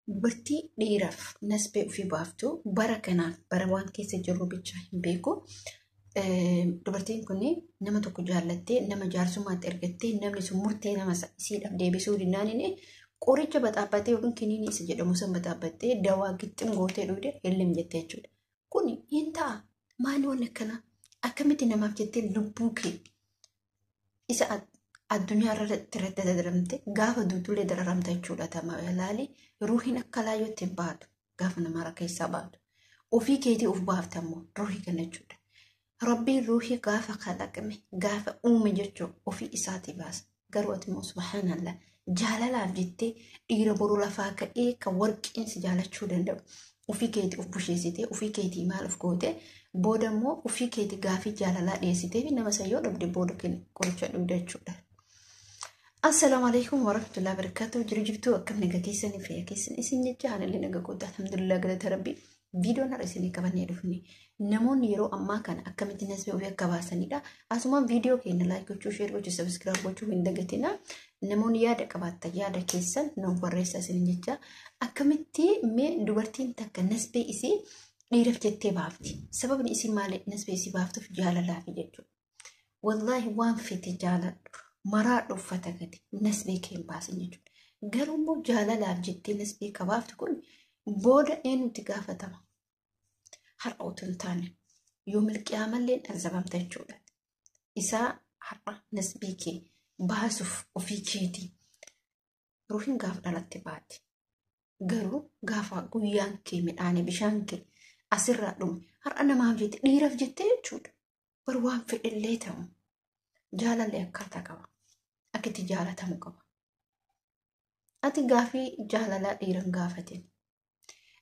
dubartii dhiiraaf nasbee ofii baaftu bara kanaaf bara waan keessa jirru bichaa hin beeku. Dubartiin kun nama tokko jaallattee nama jaarsummaatti ergattee namni sun murtee nama isiidhaaf deebisuu dinnaanini qoricha baxaabbattee yookiin kiniinii isa jedhamu san baxaabbattee dawaa gixxin gootee dhugde hellim jettee jechuudha. Kun hin ta'a maali waan akkana akkamitti namaaf jettee lubbuu kee isa addunyaa irratti dararamte gaafa duutullee dararamta jechuudha. Tama ilaali ruuhiin akka laayyootti hin baatu gaafa namaa keessaa baatu ofii keetii of baaftammoo ruuhii kana jechuudha. Rabbiin ruuhii gaafa kalaqame gaafa uume jechuun ofii isaatii baasa. Garuu ati immoo subhaanallah jaalalaaf jettee dhiira boru lafaa ka'ee kan warqiinsi jaalachuu danda'u ofii keetii of busheessitee ofii keetii maal of goote booda immoo ofii keetii gaafii jaalalaa dhiyeessitee fi nama sayyoo dhabde booda qoricha dhugda jechuudha. Assalaamu alaikum warahmatullahi wabarakatuh. Jirjirtuu akkam naga keessanii fayyaa keessan isin jecha haalallee naga godha alhamdulillah galata rabbii. Viidiyoon har'a isinii qabannee dhufne namoonni yeroo ammaa kana akkamitti nasbee ofii akka baasanidha. Asuma viidiyoo keenya laayik gochuu, sheer gochuu, sabiskiraayib gochuu hin dagatina. Namoonni yaada qabaattan yaada keessan nuuf barreessaa isin jecha akkamitti mee dubartiin takka nasbee isii dhiiraaf jettee baafti. Sababni isii maali nasbee isii baaftuuf jaalalaafi jechuudha. Wallaahi waan fete jaaladhu maraa dhuffata gadi nasbee kee baasan jechuudha. Garuu immoo jaalalaaf jettee nasbee kabaaftu kun booda eenyutti gaafatama? Har'a utuu hin taane yoo milqiyaamallee azabamta jechuudha. Isaa har'a nasbii kee baasuuf ofii keetii ruuhiin gaafa dhalatti baati. Garuu gaafa guyyaan kee midhaanii bishaan kee asirraa dhume har'a namaaf jette dhiiraaf jettee jechuudha. Bar waan fedhillee ta'u jaalallee akkaataa qaba. Akka itti jaalatamu qaba. Ati gaafii jaalalaa dhiiran gaafatin.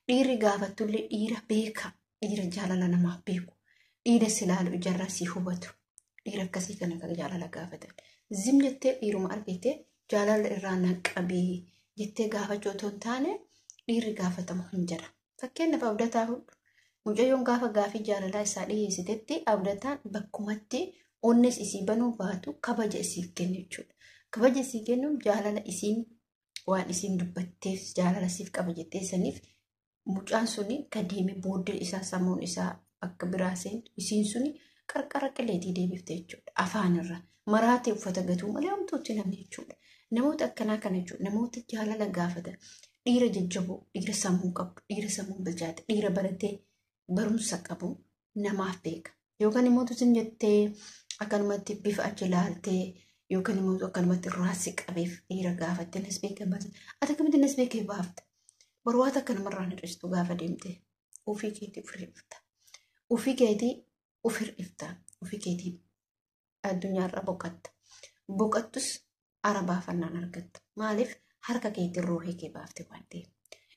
Dhiirri gaafattullee dhiira beeka. Dhiira jaalala namaaf beeku. Dhiira silaalu ijarraa si hubatu. Dhiira akkasii kana kan jaalala gaafatan. Zim jettee dhiiruma argite jaalala irraa naqabii jettee gaafachuu otoo hin taane dhiirri gaafatamu hin jira. Fakkeenyaaf abdataa hodhu. Mucayyoon gaafa gaafii jaalalaa isaa dhiyeessitetti abdataan bakkumatti onnes isii banuu baatu kabaja isiif kennu jechuudha. Kabaja isii kennuun jaalala isiin waan isiin dubbatteef jaalala isiif qaba jettee saniif mucaan suni kadeeme booddee isaa sammuun isaa akka biraaseen isiin suni qarqara qileetii deebifte jechuudha. Afaanirra maraatee uffata gatuu malee hamtuutti namni jechuudha. Namoota akkanaa kana jechuudha. Namoota jaalala gaafatan dhiira jajjaboo, dhiira sammuu qabu, dhiira sammuu bilchaate, dhiira baratee barumsa qabu namaaf beeka. Yookaan immoo tusin jettee akkanumatti bifa achi ilaaltee yookaan immoo akkanumatti raasii qabeef dhiira gaafattee nasbee kee baafte. Ati akkamitti nasbee kee baafta? Barwaata akka namarraan hir'istu gaafa deemte ofii keetii of hir'ifta. Ofii keetii of hir'ifta. Ofii keetii addunyaarra boqatta. Boqattus arabaafannaan argatta. Maaliif harka keetiin ruuhii kee baafte waan ta'eef.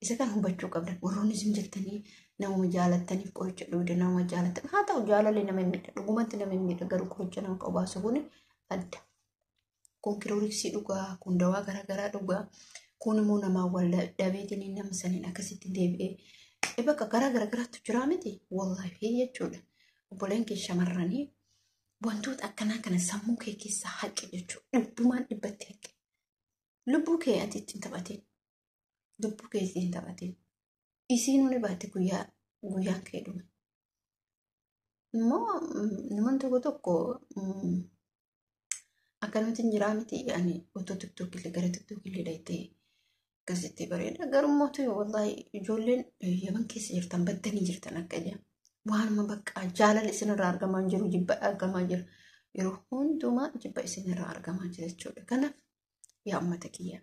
Isa kan hubachuu qabdan warroonni isin jettanii namuma jaalattaniif qoricha dhugde namuma jaalatan. Haa ta'u jaalallee nama hin miidha. Dhugumatti nama hin miidha garuu qoricha nama qabaasu kun adda. Kun kilooriksii dhugaa, kun dawaa garaagaraa dhugaa. Kun immoo namaa wal dhabeetiin nama saniin akkasitti deebi'ee bakka garaagaraatu jira miti wallaahi jechuudha. Obboleen kee shamarranii wantoota akkanaa kana sammuu kee keessaa haqe jechuudha. Dhibbumaan dhibbatti haqe. Lubbuu kee ati ittiin taphatiin. Lubbuu kee ittiin taphatiin. Isiin huni baate guyyaan kee dhume. Immoo namoonni tokko tokko akkanumatti hin jiraa miti ani otoo tiktookillee gara tiktookillee dhayitee akkasitti bareeda. Garummoo wallahi ijoolleen yaman keessa jirtan baddanii jirtan akka jedhan. Waanuma bakka jaalala isinirraa argamaa jiru jibba argamaa jira. Yeroo hundumaa jibba isinirraa argamaa jira jechuudha. Kanaaf yaa uummata kiyya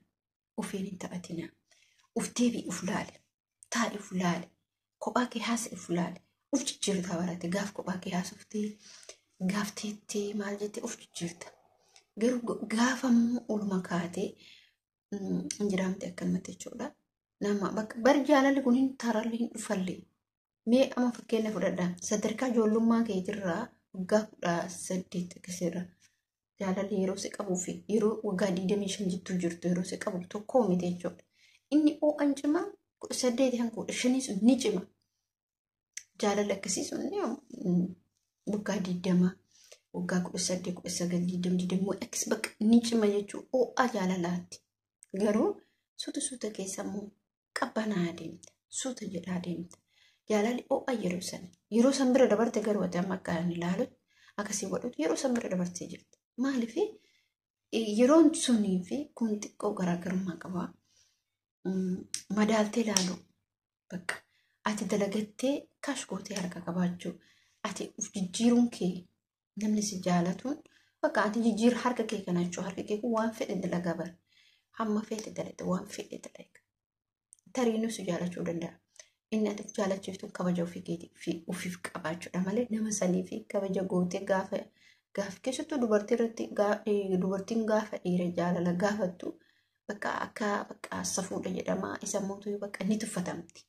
ofiin hin taphatina. Uf deebii uf laale. Taa'e uf laale. Kophaa kee haasa uf laale. Uf jijjiirtaa barate gaaf kophaa kee haasuftee gaaf teettee maal jettee uf jijjiirta. Garuu gaafammoo olma kaatee injiraamte akkanumatti jechuudha. Nama bakka bari jaalalli kun hin tarallee hin dhufallee. Mee amma fakkeenya fudhadhaa. Sadarkaa ijoollummaa keetirraa waggaa 18 akkasirra jaalalli yeroo si qabuu fi yeroo waggaa 25 jittuu jirtu yeroo si qabu tokkoo miti jechuudha. Inni oo'an cimaa 18 hanga 15 sun ni cima. Jaalalli akkasii sun waggaa 20 waggaa 18 19 20 akkas bakka ni cima jechuudha. Oo'aa jaalalaatti. Garuu suuta keessa immoo qabbanaa deemte suuta jedhaa deemte jaalalli oo'a yeroo san bira dabarte garuu ati amma akka inni ilaalutti akkasii godhutu yeroo san bira dabartee jirti maaliif yeroon sunii fi kun xiqqoo garaagarummaa qabaa madaaltee ilaalu bakka ati dalagattee kaash gootee harka qabaachuu ati uf jijjiiruun kee namni si jaalatuun bakka ati jijjiir harka kee kanaachuu harka kee kun waan fedhe dalagaa bara hamma fedhe dalagde waan fedhe dalaga tariinuu si jaalachuu danda'a inni ati jaalachiiftuun kabaja ofii keetii fi ofiif qabaachuudha malee nama sanii fi kabaja gootee gaafa keessattuu dubartiin gaafa dhiira jaalala gaafattu bakka akka safuudha jedhama isa mootuu bakka ni tuffatamti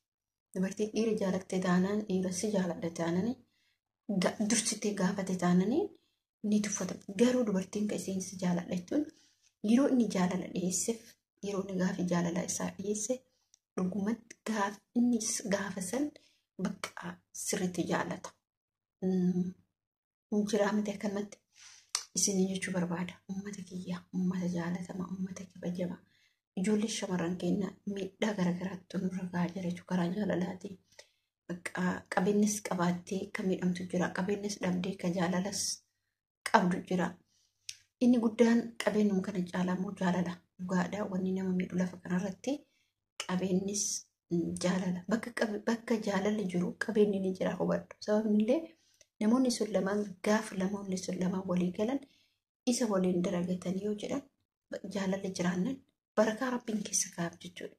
dubartiin dhiira jaalattee taanaan dhiira si jaaladha taananii dursitee gaafate taananii ni tuffatamti garuu dubartiin kan isiin si jaaladha jechuun yeroo inni jaalala dhiyeesseef yeroo inni gaafi jaalala isaa dhiyeesse dhugumatti inni gaafa san bakka sirriitti jaalata. Jiraa miti akkanatti isin jechuu barbaada uummata kiyyaa uummata jaalatamaa uummata kabajamaa ijoollee shamarran keenya miidhaa garagaraatti nurra gahaa jira jechuudha karaa jaalalaatiin bakka qabeenyas qabaattee kan miidhamtu jira qabeenyas dhabdee kan jaalalas qabdu jira inni guddaan qabeenyuma kana caalamoo jaalala dhugaadhaa wanni nama miidhu lafa kanarratti qabeenyis jaalala bakka jaalalli jiru qabeenyi ni jira hubadhu sababni illee namoonni sun lamaan gaafa namoonni sun lamaan walii galan isa waliin daragatan yoo jedhan jaalalli jiraannan barakaa rabbiin keessa kaa'ab jechuudha.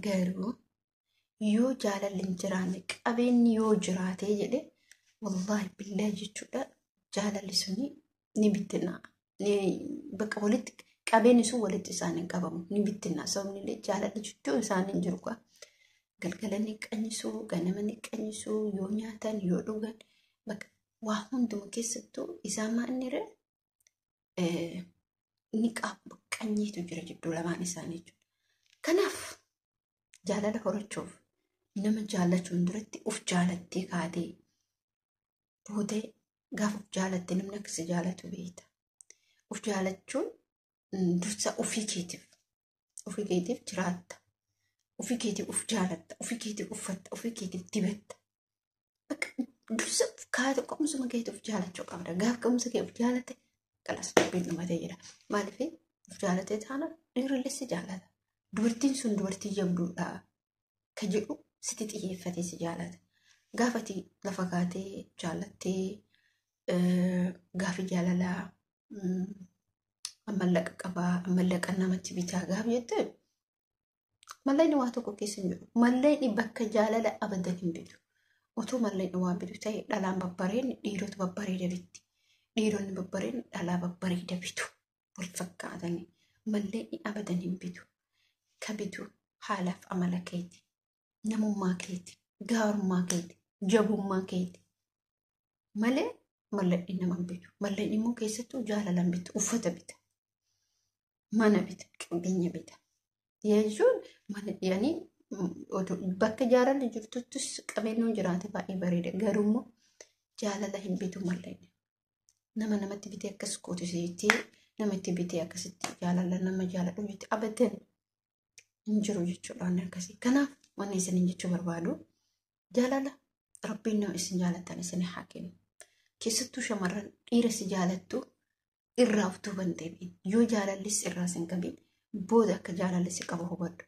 Garuu yoo jaalalli hin jiraanne qabeenyi yoo jiraatee jedhe wallaahi billaahi jechuudha jaalalli suni ni bittinaa. Bakka walitti qabeenyi sun walitti isaan hin qabamu ni bittinaa sababni illee jaalalli jechuun isaan hin jiru kwa. Galgala ni qannisuu ganama ni qannisuu yoo nyaatan yoo dhugan bakka waa hunduma keessattuu isaan maa'inire ni qabu qanyiitu jira jidduu lamaan isaanii jechuudha. Kanaaf jaalala horachuuf nama jaalachuun duratti uf jaalattee kaatee boodee gaafa uf jaalatte namni akkasi jaalatu beekta. Uf jaalachuun dursa ofii keetiif jiraatta. Ofii keetiif uf jaalatta, ofii keetiif uffatta, ofii keetiif dibatta. Dursa kaate qomsuma keetiif uf jaalachuu qabda. Gaafa qomsa kee uf jaalatte qalas dubbiin dhumatee jira. Maaliif uf jaalatee taana dhiirrillee si jaalata. Dubartiin sun dubartii jabduudha ka jedhu sitti xiyyeeffatee si jaalata. Gaafati lafa kaatee jaalattee gaafi jaalalaa mallaqa qabaa mallaqa namatti bitaa gaafa jettee mallayni waa tokko keessa hin jiru. Mallayni bakka jaalala abadan hin bitu. Otoo mallayni waa bitu ta'e dhalaan babbareen dhiirota babbareeda bitti. Dhiironni babbareen dhalaa babbareeda bitu. Wal fakkaatanii mallayni abadan hin bitu. Ka bitu haalaaf amala keeti. Namummaa keeti. Gaarummaa keeti. Jabummaa keeti. Malee mallayni nama hin bitu. Mallayni immoo keessattuu jaalalan bitu. Uffata bita. Mana bita. Qabeenya bita. Jechuun bakka jaalalli jirtuttis qabeenyuun jiraate baay'ee bareeda. Garuu immoo jaalala hin bitu mallayni. Nama namatti bitee akkas qootisiitee namatti bitee akkasitti jaalala nama jaaladhu jettee abadan hin jiru jechuudha waan akkasii. Kanaaf wanni isin jechuu barbaadu jaalala rabbiin nama isin jaalatan isin haa kennu. Keessattuu shamarran dhiira si jaalattu irraa of tuuban ta'e yoo jaalallis irraa sin qabin booda akka jaalalli si qabu hubadhu.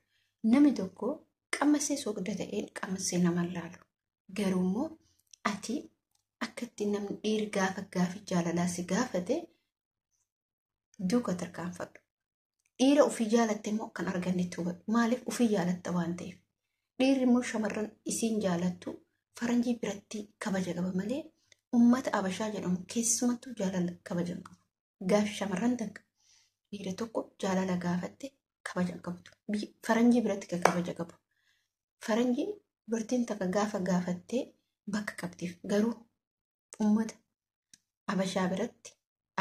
Namni tokko qamasee soogda ta'een qamasee nama laalu. Garuu immoo ati akkatti namni dhiiri gaafi jaalalaa si gaafate duuka tarkaanfadhu. Dhiira ofii jaalatte immoo kan argannetti hubadhu. Maaliif ofii jaalatta waan ta'eef. Dhiirri immoo shamarran isiin jaalattu faranjii biratti kabaja qaba malee uummata Abashaa jedhamu keessumattuu jaalala kabaja qabu. Gaafi shamarran takka dhiira tokko jaalala gaafatte kabaja qabdu. Faranjii biratti kan kabaja qabu. Faranjiin dubartiin takka gaafa gaafattee bakka qabdiif garuu uummata Abashaa biratti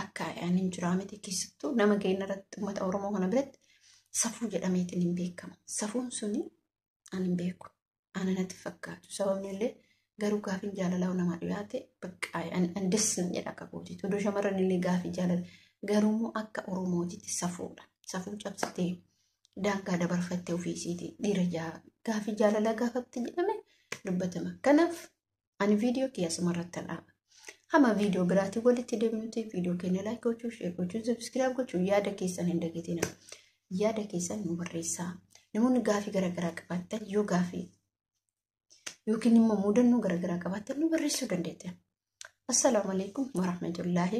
akka ani hin jiraa miti keessattuu nama keenya irratti uummata Oromoo kana biratti safuu jedhameetiin hin beekamu. Safuun suni ani hin beeku. Ana natti fakkaatu. Sababni illee garuu gaafin jaalalaa nama dhiyaate bakka ani dessin jedha qabuuti. Tuduu shamarran illee gaafii jaalala garuu immoo akka Oromootitti safuudha. Safuu cabsitee daangaa dabarfattee ofiisiiti dhiira gaafii jaalala gaafatte jedhame dubbatama. Kanaaf ani viidiyoo kiyya asumarratti dhaaba. Hama viidiyoo biraatii walitti deebinuti viidiyoo keenya laayik gochuu, sheer gochuu, sabskiraayib gochuu yaada keessan hin dagatina. Yaada keessan nu barreessaa. Namoonni gaafii garaagaraa qabaatan yoo gaafii yookiin immoo mudannoo garaagaraa qabaatan nu barreessuu dandeettan. Assalaamu alaikum warahmatullaahi